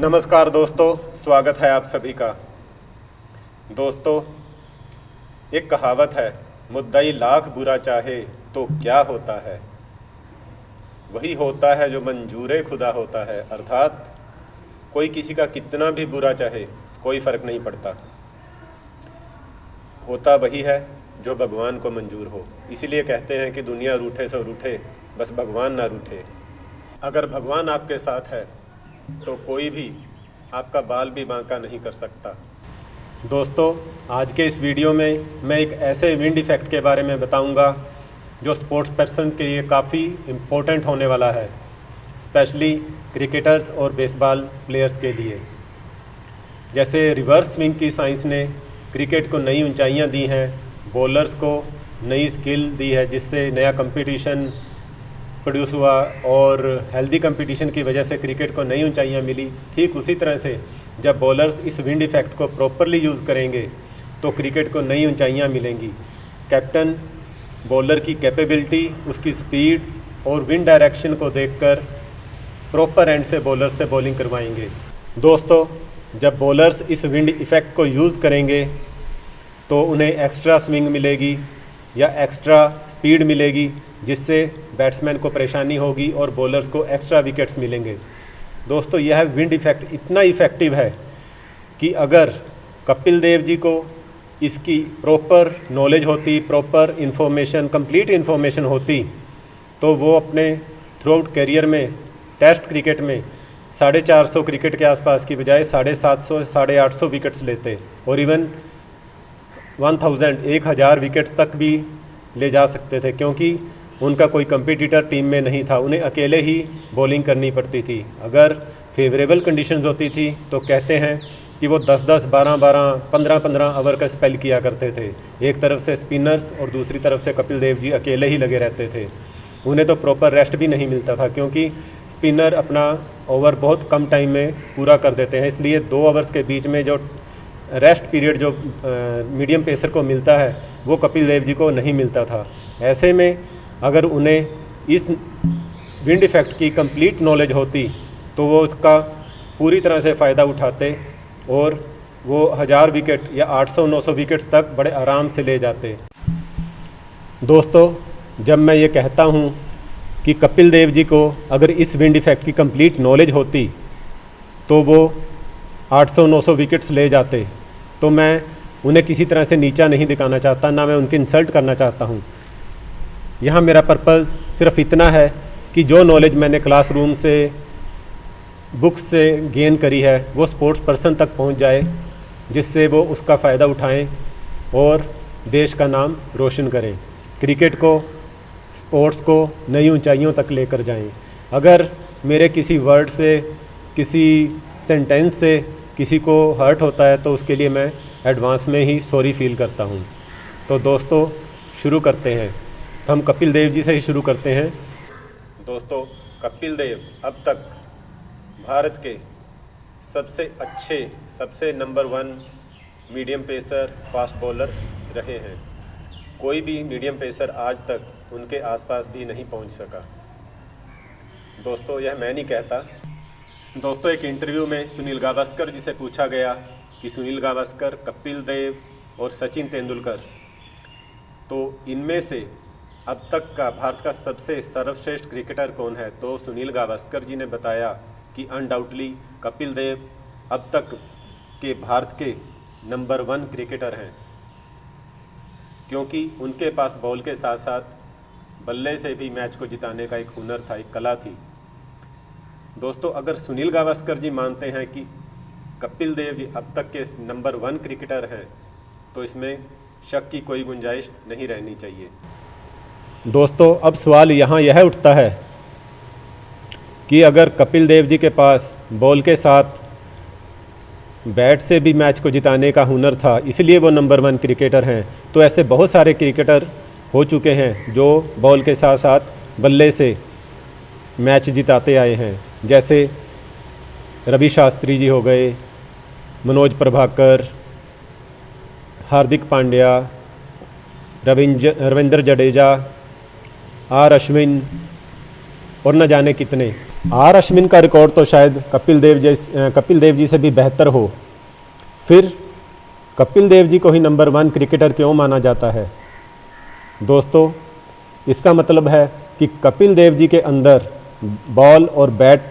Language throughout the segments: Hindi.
नमस्कार दोस्तों, स्वागत है आप सभी का। दोस्तों, एक कहावत है, मुद्दई लाख बुरा चाहे तो क्या होता है, वही होता है जो मंजूरे खुदा होता है। अर्थात कोई किसी का कितना भी बुरा चाहे कोई फ़र्क नहीं पड़ता, होता वही है जो भगवान को मंजूर हो। इसीलिए कहते हैं कि दुनिया रूठे सो रूठे, बस भगवान ना रूठे। अगर भगवान आपके साथ है तो कोई भी आपका बाल भी बांका नहीं कर सकता। दोस्तों, आज के इस वीडियो में मैं एक ऐसे विंड इफ़ेक्ट के बारे में बताऊंगा जो स्पोर्ट्स पर्सन के लिए काफ़ी इम्पोर्टेंट होने वाला है, स्पेशली क्रिकेटर्स और बेसबॉल प्लेयर्स के लिए। जैसे रिवर्स स्विंग की साइंस ने क्रिकेट को नई ऊंचाइयां दी हैं, बॉलर्स को नई स्किल दी है जिससे नया कंपटीशन प्रोड्यूस हुआ और हेल्दी कंपटीशन की वजह से क्रिकेट को नई ऊंचाइयां मिली। ठीक उसी तरह से जब बॉलर्स इस विंड इफ़ेक्ट को प्रॉपरली यूज़ करेंगे तो क्रिकेट को नई ऊंचाइयां मिलेंगी। कैप्टन बॉलर की कैपेबिलिटी, उसकी स्पीड और विंड डायरेक्शन को देखकर प्रॉपर एंड से बॉलर से बॉलिंग करवाएंगे। दोस्तों, जब बॉलर्स इस विंड इफ़ेक्ट को यूज़ करेंगे तो उन्हें एक्स्ट्रा स्विंग मिलेगी या एक्स्ट्रा स्पीड मिलेगी, जिससे बैट्समैन को परेशानी होगी और बॉलर्स को एक्स्ट्रा विकेट्स मिलेंगे। दोस्तों, यह विंड इफ़ेक्ट इतना इफ़ेक्टिव है कि अगर कपिल देव जी को इसकी प्रॉपर नॉलेज होती, प्रॉपर इन्फॉर्मेशन, कंप्लीट इन्फॉर्मेशन होती, तो वो अपने थ्रू आउट करियर में टेस्ट क्रिकेट में 450 क्रिकेट के आसपास की बजाय 750 850 विकेट्स लेते और इवन 1000 विकेट्स तक भी ले जा सकते थे, क्योंकि उनका कोई कंपटीटर टीम में नहीं था। उन्हें अकेले ही बॉलिंग करनी पड़ती थी। अगर फेवरेबल कंडीशंस होती थी तो कहते हैं कि वो 10-10, 12-12, 15-15 ओवर का स्पेल किया करते थे। एक तरफ से स्पिनर्स और दूसरी तरफ से कपिल देव जी अकेले ही लगे रहते थे। उन्हें तो प्रॉपर रेस्ट भी नहीं मिलता था, क्योंकि स्पिनर अपना ओवर बहुत कम टाइम में पूरा कर देते हैं। इसलिए 2 ओवर्स के बीच में जो रेस्ट पीरियड जो मीडियम पेसर को मिलता है वो कपिल देव जी को नहीं मिलता था। ऐसे में अगर उन्हें इस विंड इफ़ेक्ट की कंप्लीट नॉलेज होती तो वो उसका पूरी तरह से फ़ायदा उठाते और वो 1000 विकेट या 800-900 विकेट्स तक बड़े आराम से ले जाते। दोस्तों, जब मैं ये कहता हूँ कि कपिल देव जी को अगर इस विंड इफ़ेक्ट की कंप्लीट नॉलेज होती तो वो 800-900 विकेट्स ले जाते, तो मैं उन्हें किसी तरह से नीचा नहीं दिखाना चाहता, ना मैं उनकी इंसल्ट करना चाहता हूँ। यहाँ मेरा पर्पज़ सिर्फ इतना है कि जो नॉलेज मैंने क्लासरूम से, बुक्स से गेन करी है वो स्पोर्ट्स पर्सन तक पहुँच जाए, जिससे वो उसका फ़ायदा उठाएं और देश का नाम रोशन करें, क्रिकेट को, स्पोर्ट्स को नई ऊंचाइयों तक लेकर जाएं। अगर मेरे किसी वर्ड से, किसी सेंटेंस से किसी को हर्ट होता है तो उसके लिए मैं एडवांस में ही सॉरी फील करता हूँ। तो दोस्तों, शुरू करते हैं। तो हम कपिल देव जी से ही शुरू करते हैं। दोस्तों, कपिल देव अब तक भारत के सबसे अच्छे, सबसे number 1 medium pacer, fast bowler रहे हैं। कोई भी मीडियम पेसर आज तक उनके आसपास भी नहीं पहुंच सका। दोस्तों, यह मैं नहीं कहता। दोस्तों, एक इंटरव्यू में सुनील गावस्कर जी से पूछा गया कि सुनील गावस्कर, कपिल देव और सचिन तेंदुलकर, तो इनमें से अब तक का भारत का सबसे सर्वश्रेष्ठ क्रिकेटर कौन है? तो सुनील गावस्कर जी ने बताया कि अनडाउटली कपिल देव अब तक के भारत के नंबर 1 क्रिकेटर हैं, क्योंकि उनके पास बॉल के साथ साथ बल्ले से भी मैच को जिताने का एक हुनर था, एक कला थी। दोस्तों, अगर सुनील गावस्कर जी मानते हैं कि कपिल देव जी अब तक के नंबर 1 क्रिकेटर हैं, तो इसमें शक की कोई गुंजाइश नहीं रहनी चाहिए। दोस्तों, अब सवाल यहाँ यह उठता है कि अगर कपिल देव जी के पास बॉल के साथ बैट से भी मैच को जिताने का हुनर था, इसलिए वो नंबर 1 क्रिकेटर हैं, तो ऐसे बहुत सारे क्रिकेटर हो चुके हैं जो बॉल के साथ साथ बल्ले से मैच जिताते आए हैं। जैसे रवि शास्त्री जी हो गए, मनोज प्रभाकर, हार्दिक पांड्या, रविंद्र जडेजा, आर अश्विन और न जाने कितने। आर अश्विन का रिकॉर्ड तो शायद कपिल देव जी से भी बेहतर हो, फिर कपिल देव जी को ही नंबर 1 क्रिकेटर क्यों माना जाता है? दोस्तों, इसका मतलब है कि कपिल देव जी के अंदर बॉल और बैट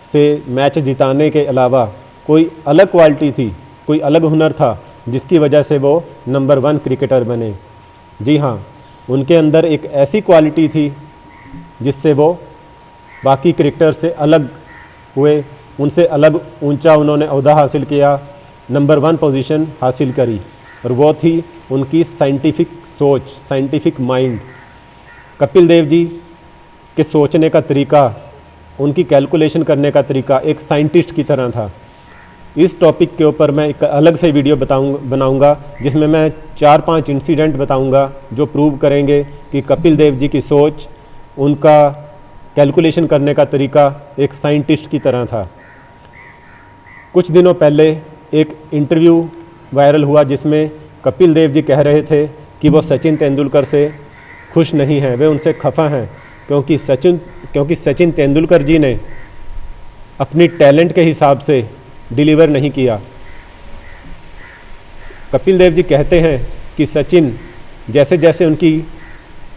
से मैच जिताने के अलावा कोई अलग क्वालिटी थी, कोई अलग हुनर था जिसकी वजह से वो नंबर 1 क्रिकेटर बने। जी हाँ, उनके अंदर एक ऐसी क्वालिटी थी जिससे वो बाकी क्रिकेटर से अलग हुए, उनसे अलग ऊंचा उन्होंने ओहदा हासिल किया, नंबर 1 पोजीशन हासिल करी, और वो थी उनकी साइंटिफिक सोच, साइंटिफिक माइंड। कपिल देव जी के सोचने का तरीका, उनकी कैलकुलेशन करने का तरीका एक साइंटिस्ट की तरह था। इस टॉपिक के ऊपर मैं एक अलग से वीडियो बनाऊंगा जिसमें मैं 4-5 इंसिडेंट बताऊंगा जो प्रूव करेंगे कि कपिल देव जी की सोच, उनका कैलकुलेशन करने का तरीका एक साइंटिस्ट की तरह था। कुछ दिनों पहले एक इंटरव्यू वायरल हुआ जिसमें कपिल देव जी कह रहे थे कि वो सचिन तेंदुलकर से खुश नहीं हैं, वे उनसे खफा हैं क्योंकि सचिन तेंदुलकर जी ने अपनी टैलेंट के हिसाब से डिलीवर नहीं किया। कपिल देव जी कहते हैं कि सचिन जैसे जैसे उनकी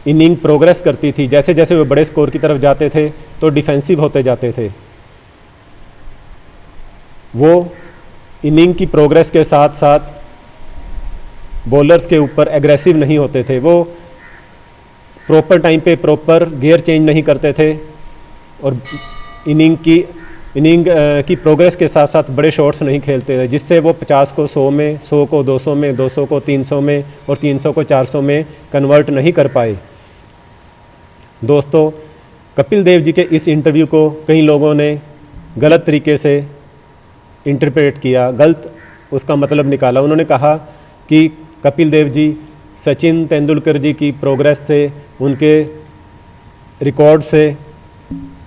इनिंग प्रोग्रेस करती थी, जैसे जैसे वो बड़े स्कोर की तरफ जाते थे तो डिफेंसिव होते जाते थे। वो इनिंग की प्रोग्रेस के साथ साथ बॉलर्स के ऊपर एग्रेसिव नहीं होते थे, वो प्रॉपर टाइम पे प्रॉपर गियर चेंज नहीं करते थे, और इनिंग की प्रोग्रेस के साथ साथ बड़े शॉट्स नहीं खेलते थे, जिससे वो 50 को 100 में, 100 को 200 में, 200 को 300 में और 300 को 400 में कन्वर्ट नहीं कर पाए। दोस्तों, कपिल देव जी के इस इंटरव्यू को कई लोगों ने गलत तरीके से इंटरप्रेट किया, गलत उसका मतलब निकाला। उन्होंने कहा कि कपिल देव जी सचिन तेंदुलकर जी की प्रोग्रेस से, उनके रिकॉर्ड से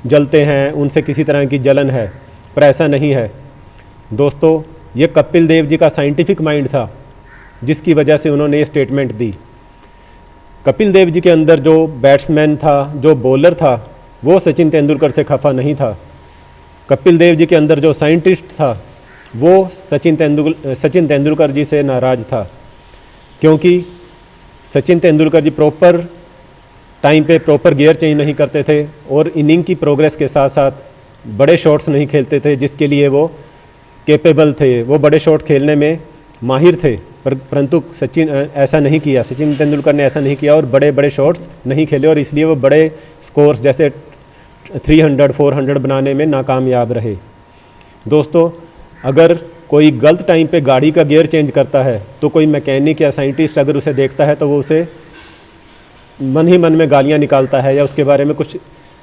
जलते हैं, उनसे किसी तरह की जलन है, पर ऐसा नहीं है। दोस्तों, ये कपिल देव जी का साइंटिफिक माइंड था जिसकी वजह से उन्होंने ये स्टेटमेंट दी। कपिल देव जी के अंदर जो बैट्समैन था, जो बॉलर था, वो सचिन तेंदुलकर से खफा नहीं था। कपिल देव जी के अंदर जो साइंटिस्ट था वो सचिन तेंदुलकर जी से नाराज़ था, क्योंकि सचिन तेंदुलकर जी प्रॉपर टाइम पे प्रॉपर गियर चेंज नहीं करते थे और इनिंग की प्रोग्रेस के साथ साथ बड़े शॉट्स नहीं खेलते थे, जिसके लिए वो कैपेबल थे, वो बड़े शॉट खेलने में माहिर थे। परंतु ऐसा नहीं किया, सचिन तेंदुलकर ने ऐसा नहीं किया और बड़े बड़े शॉट्स नहीं खेले, और इसलिए वो बड़े स्कोर्स जैसे 300, 400 बनाने में नाकामयाब रहे। दोस्तों, अगर कोई गलत टाइम पे गाड़ी का गियर चेंज करता है तो कोई मैकेनिक या साइंटिस्ट अगर उसे देखता है तो वो उसे मन ही मन में गालियां निकालता है या उसके बारे में कुछ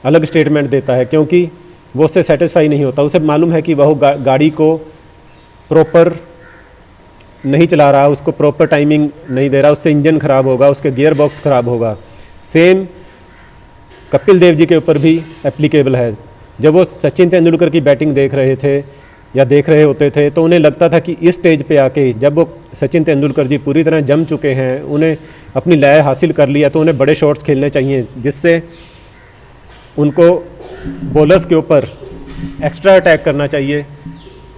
अलग स्टेटमेंट देता है, क्योंकि वो उससे सेटिस्फाई नहीं होता। उसे मालूम है कि वह गाड़ी को प्रॉपर नहीं चला रहा, उसको प्रॉपर टाइमिंग नहीं दे रहा, उससे इंजन ख़राब होगा, उसके गियर बॉक्स ख़राब होगा। सेम कपिल देव जी के ऊपर भी एप्लीकेबल है। जब वो सचिन तेंदुलकर की बैटिंग देख रहे थे या देख रहे होते थे तो उन्हें लगता था कि इस स्टेज पे आके जब वो सचिन तेंदुलकर जी पूरी तरह जम चुके हैं, उन्हें अपनी लय हासिल कर लिया, तो उन्हें बड़े शॉट्स खेलने चाहिए जिससे उनको बॉलर्स के ऊपर एक्स्ट्रा अटैक करना चाहिए,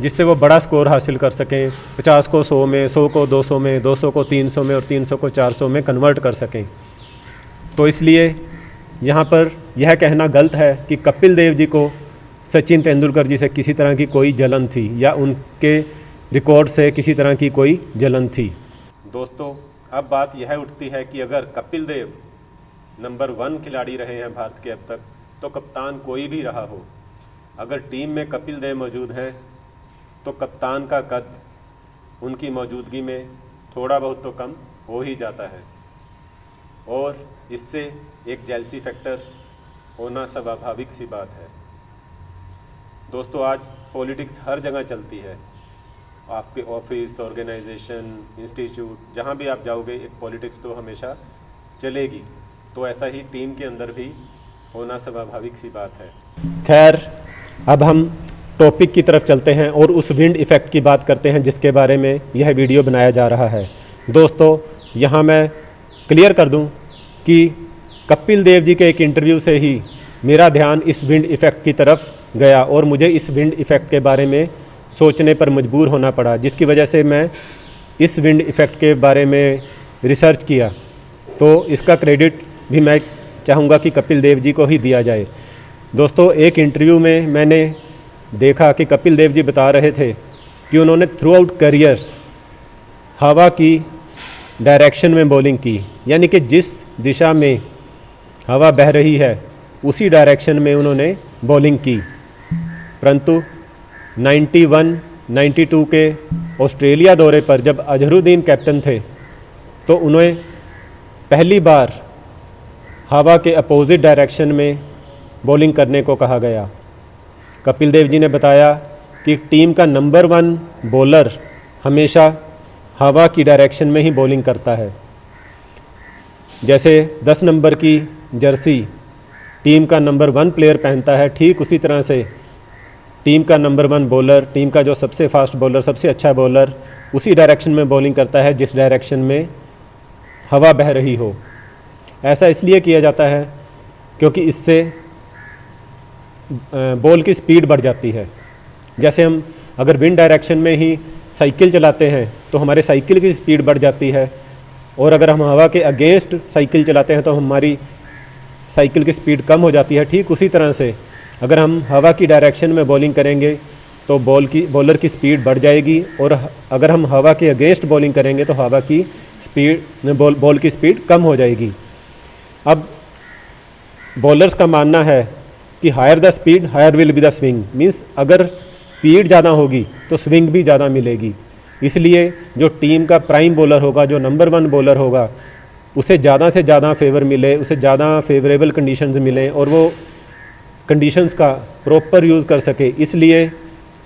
जिससे वो बड़ा स्कोर हासिल कर सकें, 50 को 100 में, 100 को 200 में, 200 को 300 में और 300 को 400 में कन्वर्ट कर सकें। तो इसलिए यहाँ पर यह कहना गलत है कि कपिल देव जी को सचिन तेंदुलकर जी से किसी तरह की कोई जलन थी या उनके रिकॉर्ड से किसी तरह की कोई जलन थी। दोस्तों, अब बात यह उठती है कि अगर कपिल देव नंबर 1 खिलाड़ी रहे हैं भारत के अब तक, तो कप्तान कोई भी रहा हो, अगर टीम में कपिल देव मौजूद हैं तो कप्तान का कद उनकी मौजूदगी में थोड़ा बहुत तो कम हो ही जाता है, और इससे एक जेलसी फैक्टर होना स्वाभाविक सी बात है। दोस्तों, आज पॉलिटिक्स हर जगह चलती है, आपके ऑफिस, ऑर्गेनाइजेशन, इंस्टीट्यूट, जहाँ भी आप जाओगे एक पॉलिटिक्स तो हमेशा चलेगी। तो ऐसा ही टीम के अंदर भी होना स्वाभाविक सी बात है। खैर, अब हम टॉपिक की तरफ चलते हैं और उस विंड इफ़ेक्ट की बात करते हैं जिसके बारे में यह वीडियो बनाया जा रहा है। दोस्तों, यहाँ मैं क्लियर कर दूँ कि कपिल देव जी के एक इंटरव्यू से ही मेरा ध्यान इस विंड इफ़ेक्ट की तरफ गया और मुझे इस विंड इफ़ेक्ट के बारे में सोचने पर मजबूर होना पड़ा, जिसकी वजह से मैं इस विंड इफ़ेक्ट के बारे में रिसर्च किया। तो इसका क्रेडिट भी मैं चाहूँगा कि कपिल देव जी को ही दिया जाए। दोस्तों, एक इंटरव्यू में मैंने देखा कि कपिल देव जी बता रहे थे कि उन्होंने थ्रू आउट करियर हवा की डायरेक्शन में बॉलिंग की, यानी कि जिस दिशा में हवा बह रही है उसी डायरेक्शन में उन्होंने बॉलिंग की। परंतु 91-92 के ऑस्ट्रेलिया दौरे पर जब अजहरुद्दीन कैप्टन थे तो उन्हें पहली बार हवा के अपोजिट डायरेक्शन में बॉलिंग करने को कहा गया। कपिल देव जी ने बताया कि टीम का नंबर 1 बॉलर हमेशा हवा की डायरेक्शन में ही बॉलिंग करता है। जैसे 10 नंबर की जर्सी टीम का नंबर 1 प्लेयर पहनता है, ठीक उसी तरह से टीम का नंबर 1 बॉलर, टीम का जो सबसे फास्ट बॉलर, सबसे अच्छा बॉलर, उसी डायरेक्शन में बॉलिंग करता है जिस डायरेक्शन में हवा बह रही हो। ऐसा इसलिए किया जाता है क्योंकि इससे बॉल की स्पीड बढ़ जाती है। जैसे हम अगर विंड डायरेक्शन में ही साइकिल चलाते हैं तो हमारे साइकिल की स्पीड बढ़ जाती है, और अगर हम हवा के अगेंस्ट साइकिल चलाते हैं तो हमारी साइकिल की स्पीड कम हो जाती है। ठीक उसी तरह से अगर हम हवा की डायरेक्शन में बॉलिंग करेंगे तो बॉलर की स्पीड बढ़ जाएगी, और अगर हम हवा के अगेंस्ट बॉलिंग करेंगे तो हवा की स्पीड बॉल की स्पीड कम हो जाएगी। अब बॉलर्स का मानना है कि higher the speed higher will be the swing, means अगर स्पीड ज़्यादा होगी तो स्विंग भी ज़्यादा मिलेगी। इसलिए जो टीम का प्राइम बॉलर होगा, जो नंबर 1 बॉलर होगा, उसे ज़्यादा से ज़्यादा फेवर मिले, उसे ज़्यादा फेवरेबल कंडीशंस मिलें और वो कंडीशंस का प्रॉपर यूज़ कर सके। इसलिए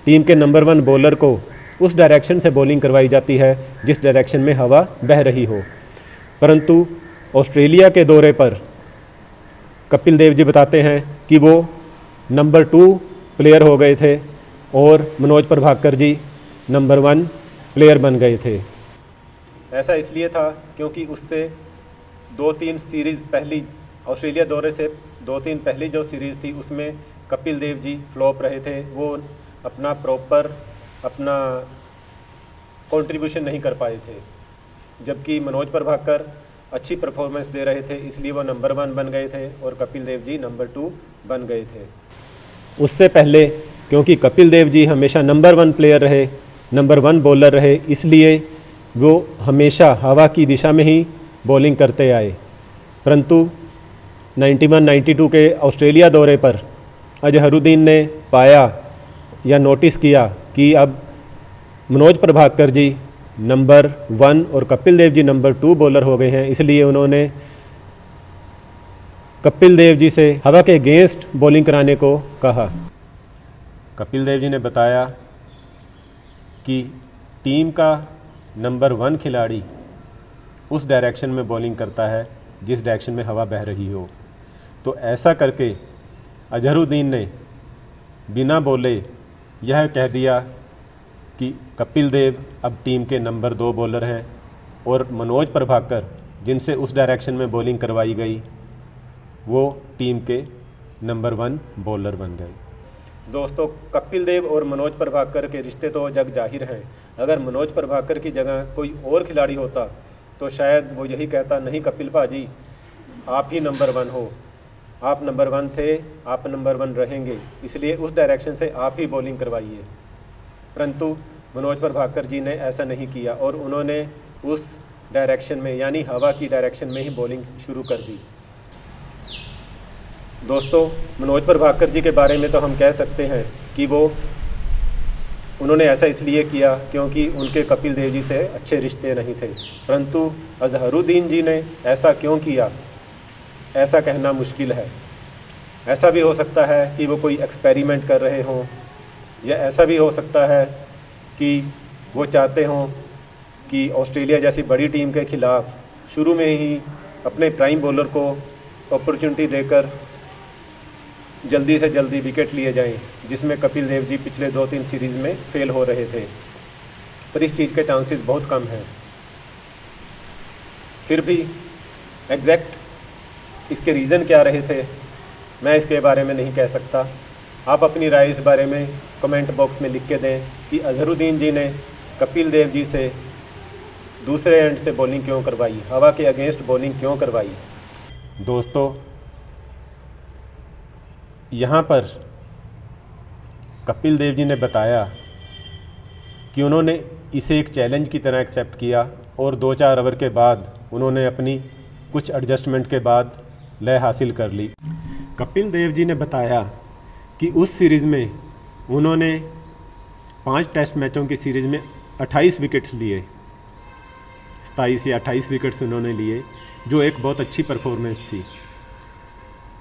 टीम के नंबर 1 बॉलर को उस डायरेक्शन से बॉलिंग करवाई जाती है जिस डायरेक्शन में हवा बह रही हो। परंतु ऑस्ट्रेलिया के दौरे पर कपिल देव जी बताते हैं कि वो नंबर 2 प्लेयर हो गए थे और मनोज प्रभाकर जी नंबर 1 प्लेयर बन गए थे। ऐसा इसलिए था क्योंकि उससे 2-3 सीरीज़ पहली, ऑस्ट्रेलिया दौरे से 2-3 पहली जो सीरीज़ थी उसमें कपिल देव जी फ्लॉप रहे थे। वो अपना प्रॉपर कंट्रीब्यूशन नहीं कर पाए थे, जबकि मनोज प्रभाकर अच्छी परफॉर्मेंस दे रहे थे, इसलिए वो नंबर 1 बन गए थे और कपिल देव जी नंबर 2 बन गए थे। उससे पहले क्योंकि कपिल देव जी हमेशा नंबर 1 प्लेयर रहे, नंबर 1 बॉलर रहे, इसलिए वो हमेशा हवा की दिशा में ही बॉलिंग करते आए। परंतु 91-92 के ऑस्ट्रेलिया दौरे पर अजहरुद्दीन ने पाया या नोटिस किया कि अब मनोज प्रभाकर जी नंबर 1 और कपिल देव जी नंबर 2 बॉलर हो गए हैं, इसलिए उन्होंने कपिल देव जी से हवा के अगेंस्ट बॉलिंग कराने को कहा। कपिल देव जी ने बताया कि टीम का नंबर 1 खिलाड़ी उस डायरेक्शन में बॉलिंग करता है जिस डायरेक्शन में हवा बह रही हो। तो ऐसा करके अजहरुद्दीन ने बिना बोले यह कह दिया कि कपिल देव अब टीम के नंबर 2 बॉलर हैं और मनोज प्रभाकर जिनसे उस डायरेक्शन में बॉलिंग करवाई गई वो टीम के नंबर 1 बॉलर बन गए। दोस्तों, कपिल देव और मनोज प्रभाकर के रिश्ते तो जग जाहिर हैं। अगर मनोज प्रभाकर की जगह कोई और खिलाड़ी होता तो शायद वो यही कहता, नहीं कपिल भाजी आप ही नंबर 1 हो, आप नंबर 1 थे, आप नंबर 1 रहेंगे, इसलिए उस डायरेक्शन से आप ही बॉलिंग करवाइए। परंतु मनोज प्रभाकर जी ने ऐसा नहीं किया और उन्होंने उस डायरेक्शन में यानी हवा की डायरेक्शन में ही बॉलिंग शुरू कर दी। दोस्तों, मनोज प्रभाकर जी के बारे में तो हम कह सकते हैं कि उन्होंने ऐसा इसलिए किया क्योंकि उनके कपिल देव जी से अच्छे रिश्ते नहीं थे। परंतु अजहरुद्दीन जी ने ऐसा क्यों किया, ऐसा कहना मुश्किल है। ऐसा भी हो सकता है कि वो कोई एक्सपेरिमेंट कर रहे हों, या ऐसा भी हो सकता है कि वो चाहते हों कि ऑस्ट्रेलिया जैसी बड़ी टीम के ख़िलाफ़ शुरू में ही अपने प्राइम बॉलर को अपॉर्चुनिटी देकर जल्दी से जल्दी विकेट लिए जाएं, जिसमें कपिल देव जी पिछले 2-3 सीरीज़ में फेल हो रहे थे। पर इस चीज़ के चांसेस बहुत कम हैं। फिर भी एग्जैक्ट इसके रीज़न क्या रहे थे मैं इसके बारे में नहीं कह सकता। आप अपनी राय इस बारे में कमेंट बॉक्स में लिख के दें कि अजहरुद्दीन जी ने कपिल देव जी से दूसरे एंड से बॉलिंग क्यों करवाई, हवा के अगेंस्ट बॉलिंग क्यों करवाई। दोस्तों, यहाँ पर कपिल देव जी ने बताया कि उन्होंने इसे एक चैलेंज की तरह एक्सेप्ट किया और 2-4 ओवर के बाद उन्होंने अपनी कुछ एडजस्टमेंट के बाद लय हासिल कर ली। कपिल देव जी ने बताया कि उस सीरीज़ में उन्होंने 5 टेस्ट मैचों की सीरीज़ में 28 विकेट्स लिए, 27 या 28 विकेट्स उन्होंने लिए, जो एक बहुत अच्छी परफॉर्मेंस थी।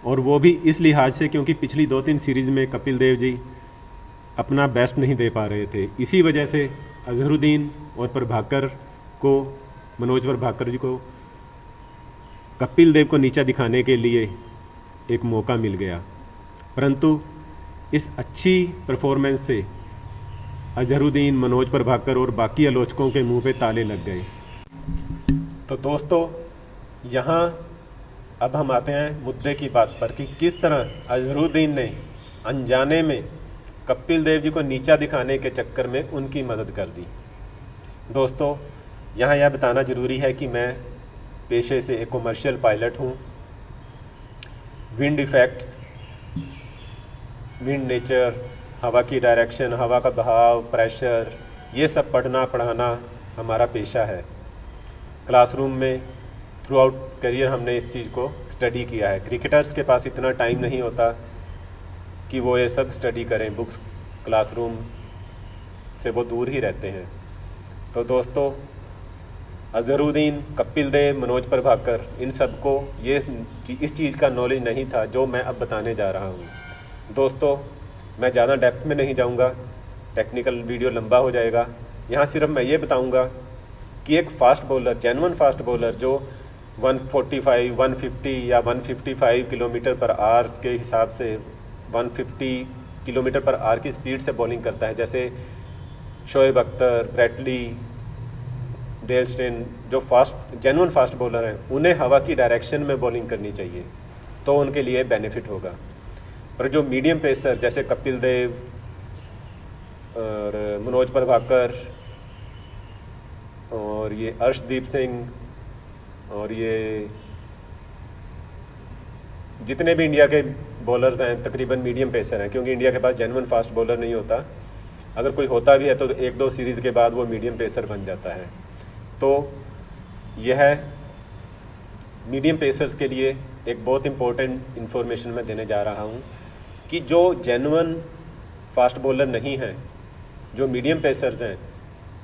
और वो भी इस लिहाज से क्योंकि पिछली 2-3 सीरीज़ में कपिल देव जी अपना बेस्ट नहीं दे पा रहे थे। इसी वजह से अजहरुद्दीन और मनोज प्रभाकर जी को कपिल देव को नीचा दिखाने के लिए एक मौका मिल गया, परंतु इस अच्छी परफॉर्मेंस से अजहरुद्दीन, मनोज प्रभाकर और बाकी आलोचकों के मुंह पे ताले लग गए। तो दोस्तों, यहाँ अब हम आते हैं मुद्दे की बात पर कि किस तरह अजहरुद्दीन ने अनजाने में कपिल देव जी को नीचा दिखाने के चक्कर में उनकी मदद कर दी। दोस्तों, यहाँ यह बताना ज़रूरी है कि मैं पेशे से एक कमर्शियल पायलट हूँ। विंड इफ़ेक्ट्स, विंड नेचर, हवा की डायरेक्शन, हवा का बहाव, प्रेशर, ये सब पढ़ाना हमारा पेशा है। क्लासरूम में थ्रू आउट करियर हमने इस चीज़ को स्टडी किया है। क्रिकेटर्स के पास इतना टाइम नहीं होता कि वो ये सब स्टडी करें, बुक्स क्लासरूम से वो दूर ही रहते हैं। तो दोस्तों, अजहरुद्दीन, कपिल देव, मनोज प्रभाकर, इन सबको इस चीज़ का नॉलेज नहीं था जो मैं अब बताने जा रहा हूँ। दोस्तों, मैं ज़्यादा डेप्थ में नहीं जाऊँगा, टेक्निकल वीडियो लंबा हो जाएगा। यहाँ सिर्फ मैं ये बताऊँगा कि एक fast bowler, genuine fast bowler जो 145, 150 या 155 किलोमीटर पर आवर के हिसाब से 150 किलोमीटर पर आवर की स्पीड से बॉलिंग करता है, जैसे Shoaib Akhtar, Brett Lee, Dale Steyn, जो जेन्युइन फास्ट बॉलर हैं, उन्हें हवा की डायरेक्शन में बॉलिंग करनी चाहिए, तो उनके लिए बेनिफिट होगा। पर जो मीडियम पेसर जैसे कपिल देव और मनोज प्रभाकर और ये अर्शदीप सिंह और ये जितने भी इंडिया के बॉलर्स हैं तकरीबन मीडियम पेसर हैं, क्योंकि इंडिया के पास जेन्युइन फास्ट बॉलर नहीं होता। अगर कोई होता भी है तो 1-2 सीरीज़ के बाद वो मीडियम पेसर बन जाता है। तो यह मीडियम पेसर्स के लिए एक बहुत इम्पोर्टेंट इन्फॉर्मेशन मैं देने जा रहा हूँ कि जो जेन्युइन फास्ट बॉलर नहीं हैं, जो मीडियम पेसर्स हैं,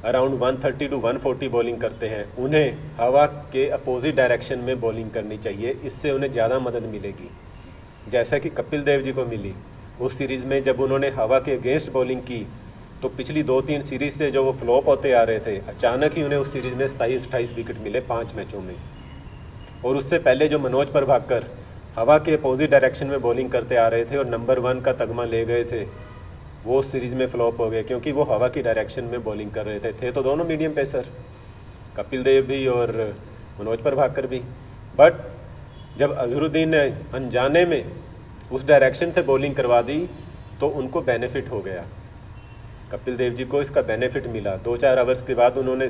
अराउंड 130 to 140 बॉलिंग करते हैं, उन्हें हवा के अपोजिट डायरेक्शन में बॉलिंग करनी चाहिए। इससे उन्हें ज़्यादा मदद मिलेगी, जैसा कि कपिल देव जी को मिली उस सीरीज़ में। जब उन्होंने हवा के अगेंस्ट बॉलिंग की तो पिछली 2-3 सीरीज़ से जो वो फ्लॉप होते आ रहे थे, अचानक ही उन्हें उस सीरीज़ में 27-28 विकेट मिले 5 मैचों में। और उससे पहले जो मनोज प्रभाकर हवा के अपोजिट डायरेक्शन में बॉलिंग करते आ रहे थे और नंबर 1 का तगमा ले गए थे, वो उस सीरीज़ में फ्लॉप हो गए क्योंकि वो हवा की डायरेक्शन में बॉलिंग कर रहे थे तो दोनों मीडियम पेसर, कपिल देव भी और मनोज प्रभाकर भी। बट जब अजहरुद्दीन ने अनजाने में उस डायरेक्शन से बॉलिंग करवा दी तो उनको बेनिफिट हो गया, कपिल देव जी को इसका बेनिफिट मिला। 2-4 ओवर्स के बाद उन्होंने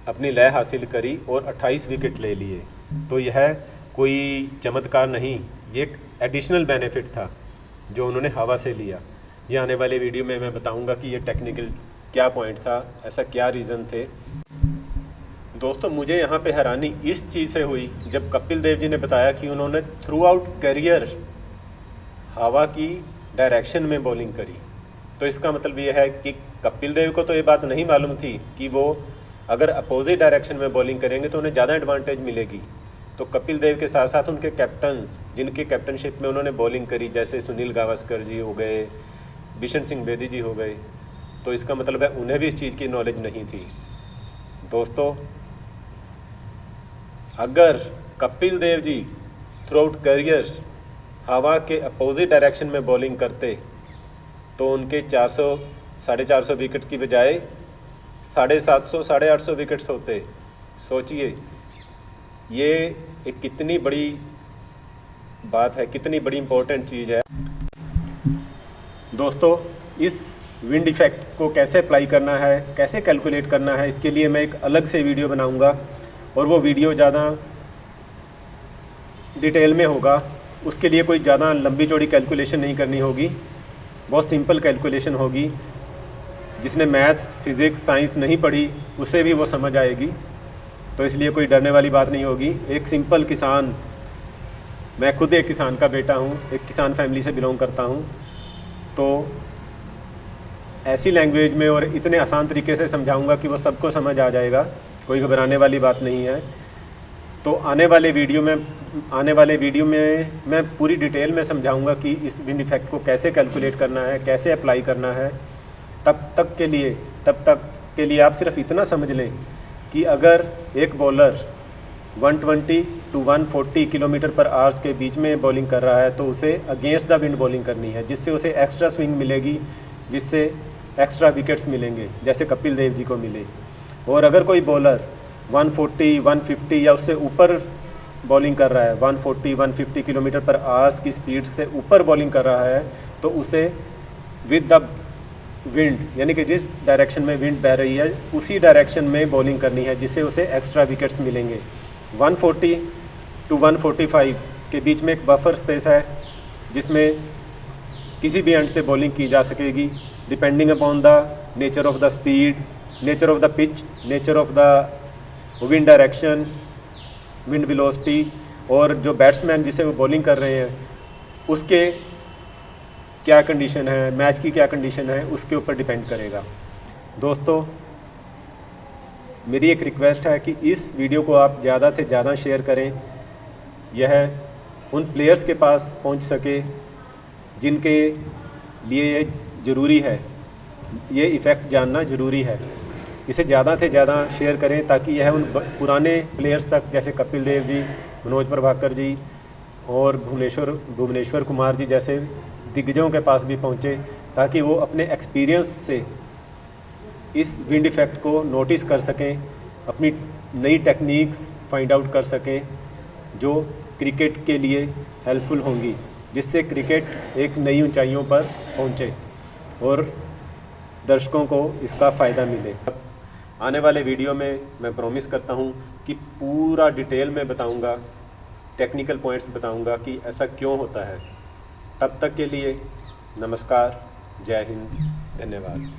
अपनी लय हासिल करी और 28 विकेट ले लिए। तो यह कोई चमत्कार नहीं, ये एक एडिशनल बेनिफिट था जो उन्होंने हवा से लिया। ये आने वाले वीडियो में मैं बताऊंगा कि ये टेक्निकल क्या पॉइंट था, ऐसा क्या रीज़न थे। दोस्तों, मुझे यहाँ पे हैरानी इस चीज़ से हुई जब कपिल देव जी ने बताया कि उन्होंने थ्रू आउट करियर हवा की डायरेक्शन में बॉलिंग करी। तो इसका मतलब ये है कि कपिल देव को तो ये बात नहीं मालूम थी कि वो अगर अपोजिट डायरेक्शन में बॉलिंग करेंगे तो उन्हें ज़्यादा एडवांटेज मिलेगी। तो कपिल देव के साथ साथ उनके कैप्टन्स, जिनके कैप्टनशिप में उन्होंने बॉलिंग करी, जैसे सुनील गावस्कर जी हो गए, बिशन सिंह बेदी जी हो गए, तो इसका मतलब है उन्हें भी इस चीज़ की नॉलेज नहीं थी। दोस्तों, अगर Kapil Dev ji through out career हवा के अपोजिट डायरेक्शन में बॉलिंग करते तो उनके 400 450 विकेट की बजाय 750 850 विकेट्स होते। सोचिए ये एक कितनी बड़ी बात है, कितनी बड़ी इम्पोर्टेंट चीज़ है। दोस्तों, इस विंड इफ़ेक्ट को कैसे अप्लाई करना है, कैसे कैलकुलेट करना है, इसके लिए मैं एक अलग से वीडियो बनाऊंगा और वो वीडियो ज़्यादा डिटेल में होगा। उसके लिए कोई ज़्यादा लंबी चौड़ी कैलकुलेशन नहीं करनी होगी, बहुत सिंपल कैलकुलेशन होगी। जिसने मैथ्स, फिज़िक्स, साइंस नहीं पढ़ी उसे भी वो समझ आएगी, तो इसलिए कोई डरने वाली बात नहीं होगी। एक सिंपल किसान, मैं खुद एक किसान का बेटा हूँ, एक किसान फैमिली से बिलोंग करता हूँ, तो ऐसी लैंग्वेज में और इतने आसान तरीके से समझाऊंगा कि वो सबको समझ आ जाएगा, कोई घबराने वाली बात नहीं है। तो आने वाले वीडियो में मैं पूरी डिटेल में समझाऊंगा कि इस विंड इफ़ेक्ट को कैसे कैलकुलेट करना है, कैसे अप्लाई करना है। तब तक के लिए आप सिर्फ इतना समझ लें कि अगर एक bowler 120 to 140 kilometre per hours के बीच में बॉलिंग कर रहा है तो उसे अगेंस्ट द विंड बॉलिंग करनी है, जिससे उसे एक्स्ट्रा स्विंग मिलेगी, जिससे एक्स्ट्रा विकेट्स मिलेंगे, जैसे कपिल देव जी को मिले। और अगर कोई बॉलर 140, 150 या उससे ऊपर बॉलिंग कर रहा है, 140, 150 किलोमीटर पर आवर्स की स्पीड से ऊपर बॉलिंग कर रहा है, तो उसे विद द विंड, यानी कि जिस डायरेक्शन में विंड बह रही है उसी डायरेक्शन में बॉलिंग करनी है, जिससे उसे एक्स्ट्रा विकेट्स मिलेंगे। 140 टू 145 के बीच में एक बफर स्पेस है, जिसमें किसी भी एंड से बॉलिंग की जा सकेगी, depending upon the nature of the speed, nature of the pitch, nature of the wind direction, wind velocity, और जो बैट्समैन जिसे वो बॉलिंग कर रहे हैं उसके क्या कंडीशन है, मैच की क्या कंडीशन है, उसके ऊपर डिपेंड करेगा। दोस्तों, मेरी एक रिक्वेस्ट है कि इस वीडियो को आप ज़्यादा से ज़्यादा शेयर करें, यह उन प्लेयर्स के पास पहुंच सके जिनके लिए ये ज़रूरी है, ये इफ़ेक्ट जानना ज़रूरी है। इसे ज़्यादा से ज़्यादा शेयर करें ताकि यह उन पुराने प्लेयर्स तक, जैसे कपिल देव जी, मनोज प्रभाकर जी और भुवनेश्वर कुमार जी जैसे दिग्गजों के पास भी पहुँचे, ताकि वो अपने एक्सपीरियंस से इस विंड इफ़ेक्ट को नोटिस कर सकें, अपनी नई टेक्निक्स फाइंड आउट कर सकें जो क्रिकेट के लिए हेल्पफुल होंगी, जिससे क्रिकेट एक नई ऊंचाइयों पर पहुंचे और दर्शकों को इसका फ़ायदा मिले। आने वाले वीडियो में मैं प्रॉमिस करता हूं कि पूरा डिटेल में बताऊंगा, टेक्निकल पॉइंट्स बताऊंगा कि ऐसा क्यों होता है। तब तक के लिए नमस्कार, जय हिंद, धन्यवाद।